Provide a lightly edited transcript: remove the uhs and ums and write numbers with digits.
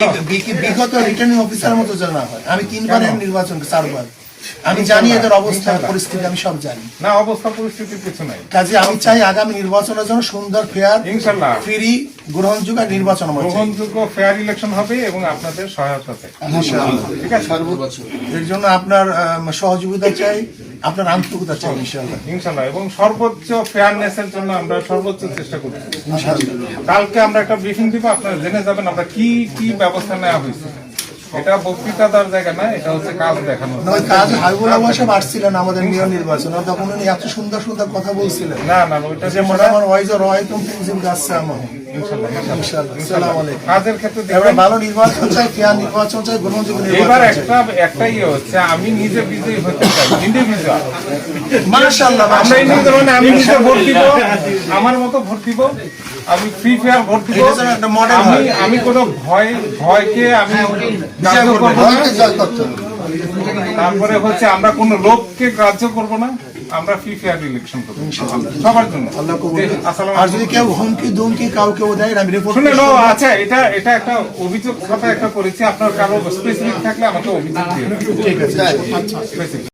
বিগত returning officer মতো যেন না হয়। আমি 3 বারের নির্বাচন 4 বার আমি জানি এদের অবস্থা পরিস্থিতি আমি সব জানি না অবস্থা পরিস্থিতির কিছু নাই। কাজে আমি চাই আগামী নির্বাচনের জন্য সুন্দর ফেয়ার ইনশাআল্লাহ ফ্রি গ্রহণযোগ্য নির্বাচন হবে, গ্রহণযোগ্য ফেয়ার ইলেকশন হবে এবং আপনাদের সহায়তা চাই ইনশাআল্লাহ। ঠিক আছে এর জন্য আপনার সহযোগিতা চাই, আপনার আন্তরিকতা চাই ইনশাআল্লাহ ইনশাআল্লাহ এবং সর্বোচ্চ ফেয়ারনেসের জন্য আমরা সর্বোচ্চ চেষ্টা করছি। ইনশাআল্লাহ। কালকে আমরা একটা ব্রিফিং দিব, আপনারা জেনে যাবেন আমরা কি কি ব্যবস্থা নেওয়া হয়েছে। এটা বক্তৃতা দেওয়ার জায়গা না, এটা হচ্ছে কাজ দেখানো। ওই কাজ হাবিবুল আওয়াল সাহেব আসছিলেন আমাদের মেয়র নির্বাচন, তখন উনি এত সুন্দর সুন্দর কথা বলছিলেন না না ওইটা যে মোটামুটি ওয়াইজ রয়তুম ফিজিম গাছসামা ইনশাআল্লাহ ইনশাআল্লাহ। আসসালামু আলাইকুম। কাজের ক্ষেত্রে আমরা দেখবেন ভালো নির্বাচন চাই, ফেয়ার নির্বাচন চাই, গ্রহণযোগ্য এবার নির্বাচন চাই। একটা ইয়ে হচ্ছে আমি নিজে বিজয়ী হতে চাই, ইন্ডিভিজুয়াল। মাশাআল্লাহ আমরা মাশাআল্লাহ। ইন্ডিভিজুয়াল মানে আমি নিজে ভোট দিব, আমার মতো ভোট দিব, আমি ফ্রি ফেয়ার ভোট দিব। এটা যেন একটা মডেল হয়। আমি কোনো ভয়কে আমি গ্রাহ্য করব না। তারপরে হচ্ছে আমরা কোনো লোককে গ্রাহ্য করব না, আমরা ফ্রি ফেয়ার ইলেকশন করব সবার জন্য। আল্লাহ কবুল করুন। আসসালামু আর যদি কেউ হুমকি দুমকি কাউকে দেয় আমি রিপোর্ট শুনে নো আচ্ছা এটা একটা অভিযোগ কথা একটা করেছি, আপনার কারো স্পেসিফিক থাকলে আমাকে অভিযোগ দিন। ঠিক আছে। স্পেসিফিক